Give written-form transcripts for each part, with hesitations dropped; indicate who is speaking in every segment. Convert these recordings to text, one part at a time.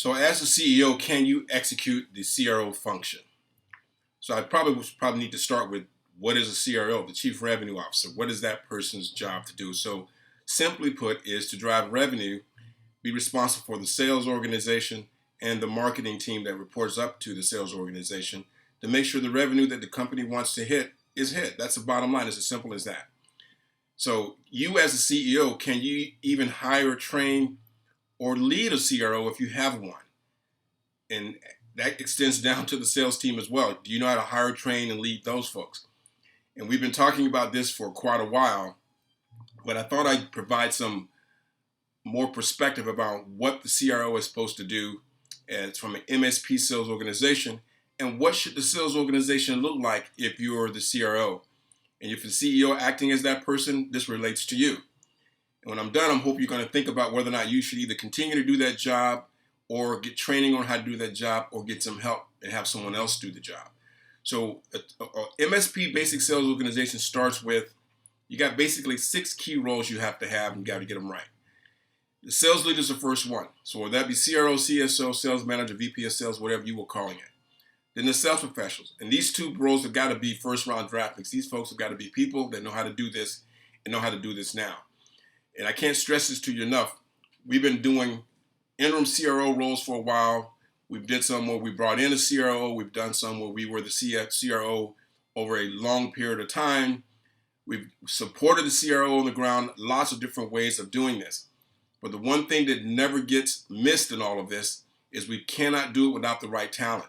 Speaker 1: So as a CEO, can you execute the CRO function? So I probably need to start with what is a CRO, the Chief Revenue Officer? What is that person's job to do? So simply put is to drive revenue, be responsible for the sales organization and the marketing team that reports up to the sales organization to make sure the revenue that the company wants to hit is hit. That's the bottom line. It's as simple as that. So you as a CEO, can you even hire, train, or lead a CRO if you have one? And that extends down to the sales team as well. Do you know how to hire, train, and lead those folks? And we've been talking about this for quite a while, but I thought I'd provide some more perspective about what the CRO is supposed to do as from an MSP sales organization, and what should the sales organization look like if you're the CRO. And if the CEO acting as that person, this relates to you. And when I'm done, I hope you're going to think about whether or not you should either continue to do that job or get training on how to do that job or get some help and have someone else do the job. So a MSP basic sales organization starts with, you got basically 6 key roles you have to have, and you got to get them right. The sales leader is the first one. So whether that be CRO, CSO, sales manager, VP of sales, whatever you were calling it. Then the sales professionals. And these 2 roles have got to be first round draft picks. These folks have got to be people that know how to do this and know how to do this now. And I can't stress this to you enough. We've been doing interim CRO roles for a while. We've did some where we brought in a CRO. We've done some where we were the CRO over a long period of time. We've supported the CRO on the ground, lots of different ways of doing this. But the one thing that never gets missed in all of this is we cannot do it without the right talent.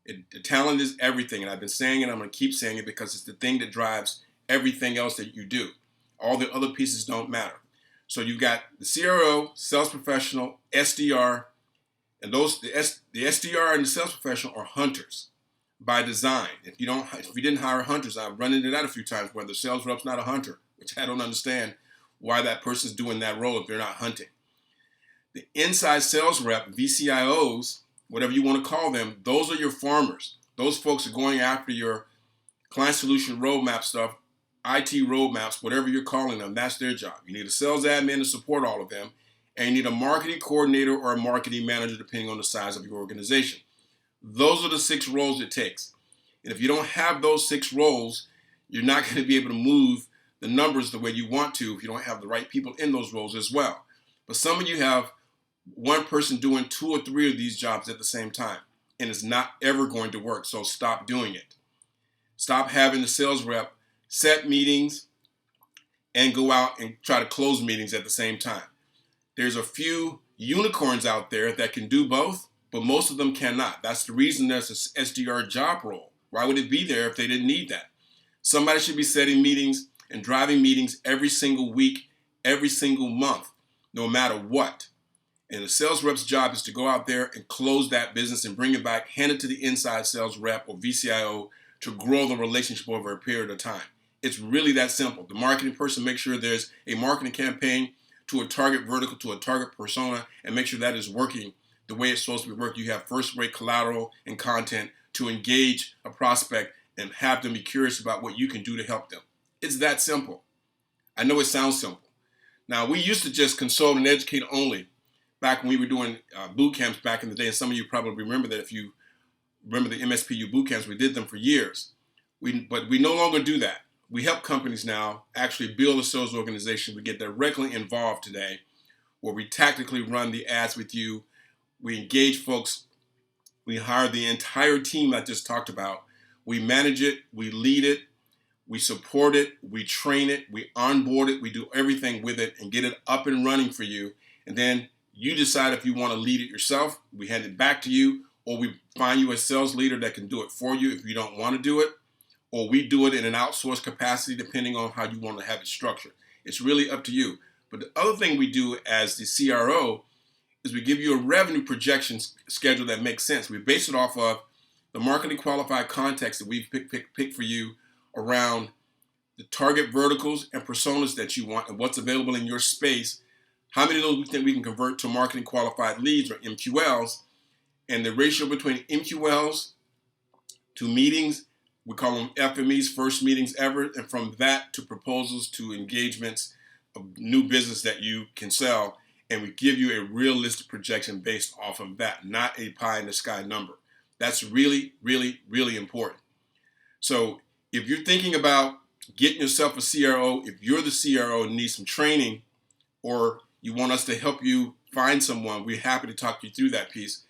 Speaker 1: The talent is everything, and I've been saying it, I'm going to keep saying it because it's the thing that drives everything else that you do. All the other pieces don't matter. So you've got the CRO, sales professional, SDR, and the SDR and the sales professional are hunters by design. If you didn't hire hunters, I've run into that a few times where the sales rep's not a hunter, which I don't understand why that person's doing that role if they're not hunting. The inside sales rep, VCIOs, whatever you want to call them, those are your farmers. Those folks are going after your client solution roadmap stuff, IT roadmaps, whatever you're calling them. That's their job. You need a sales admin to support all of them, and you need a marketing coordinator or a marketing manager depending on the size of your organization. Those are the 6 roles it takes. And if you don't have those 6 roles, you're not going to be able to move the numbers the way you want to if you don't have the right people in those roles as well. But some of you have one person doing 2 or 3 of these jobs at the same time, and it's not ever going to work. So stop doing it. Stop having the sales rep set meetings and go out and try to close meetings at the same time. There's a few unicorns out there that can do both, but most of them cannot. That's the reason there's an SDR job role. Why would it be there if they didn't need that? Somebody should be setting meetings and driving meetings every single week, every single month, no matter what. And the sales rep's job is to go out there and close that business and bring it back, hand it to the inside sales rep or VCIO to grow the relationship over a period of time. It's really that simple. The marketing person makes sure there's a marketing campaign to a target vertical, to a target persona, and make sure that is working the way it's supposed to be working. You have first-rate collateral and content to engage a prospect and have them be curious about what you can do to help them. It's that simple. I know it sounds simple. Now, we used to just consult and educate only back when we were doing boot camps back in the day, and some of you probably remember that. If you remember the MSPU boot camps, we did them for years. But we no longer do that. We help companies now actually build a sales organization. We get directly involved today, where we tactically run the ads with you. We engage folks. We hire the entire team I just talked about. We manage it. We lead it. We support it. We train it. We onboard it. We do everything with it and get it up and running for you. And then you decide if you want to lead it yourself. We hand it back to you, or we find you a sales leader that can do it for you if you don't want to do it, or we do it in an outsourced capacity depending on how you want to have it structured. It's really up to you. But the other thing we do as the CRO is we give you a revenue projection schedule that makes sense. We base it off of the marketing qualified context that we've picked for you around the target verticals and personas that you want and what's available in your space. How many of those we think we can convert to marketing qualified leads or MQLs, and the ratio between MQLs to meetings, we call them FMEs, first meetings ever, and from that to proposals to engagements of new business that you can sell. and we give you a realistic projection based off of that, not a pie in the sky number. That's really, really, really important. So if you're thinking about getting yourself a CRO, if you're the CRO and need some training, or you want us to help you find someone, we're happy to talk you through that piece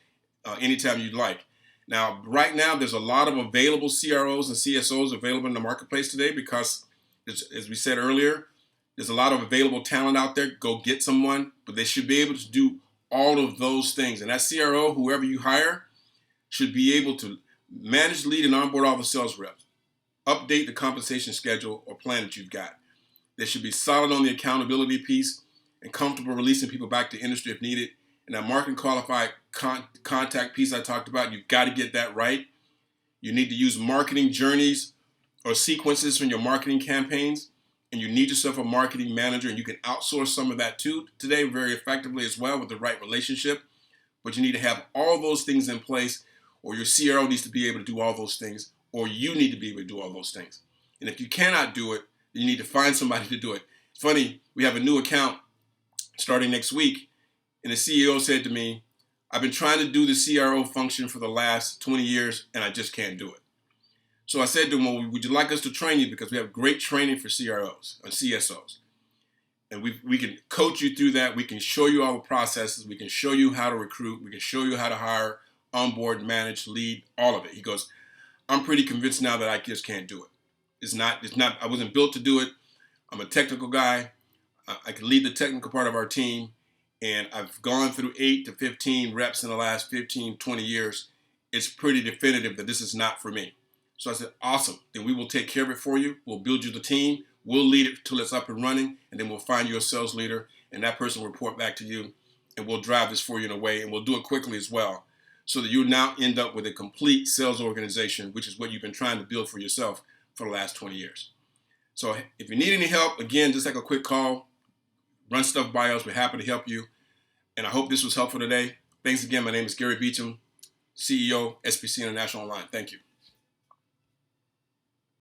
Speaker 1: anytime you'd like. Now, right now, there's a lot of available CROs and CSOs available in the marketplace today because, as we said earlier, there's a lot of available talent out there. Go get someone, but they should be able to do all of those things. And that CRO, whoever you hire, should be able to manage, lead, and onboard all the sales reps, update the compensation schedule or plan that you've got. They should be solid on the accountability piece and comfortable releasing people back to industry if needed. And that marketing qualified contact piece I talked about, you've got to get that right. You need to use marketing journeys or sequences from your marketing campaigns. And you need yourself a marketing manager, and you can outsource some of that too today very effectively as well with the right relationship. But you need to have all those things in place, or your CRO needs to be able to do all those things, or you need to be able to do all those things. And if you cannot do it, then you need to find somebody to do it. It's funny, we have a new account starting next week, and the CEO said to me, I've been trying to do the CRO function for the last 20 years, and I just can't do it. So I said to him, well, would you like us to train you? Because we have great training for CROs or CSOs. And we can coach you through that. We can show you all the processes. We can show you how to recruit. We can show you how to hire, onboard, manage, lead, all of it. He goes, I'm pretty convinced now that I just can't do it. It's not, I wasn't built to do it. I'm a technical guy. I can lead the technical part of our team. And I've gone through 8 to 15 reps in the last 15, 20 years. It's pretty definitive that this is not for me. So I said, awesome. Then we will take care of it for you. We'll build you the team. We'll lead it till it's up and running. And then we'll find you a sales leader. And that person will report back to you. And we'll drive this for you in a way. And we'll do it quickly as well. So that you now end up with a complete sales organization, which is what you've been trying to build for yourself for the last 20 years. So if you need any help, again, just like a quick call, run stuff by us. We're happy to help you. And I hope this was helpful today. Thanks again. My name is Gary Beechum, CEO, SPC International Online. Thank you.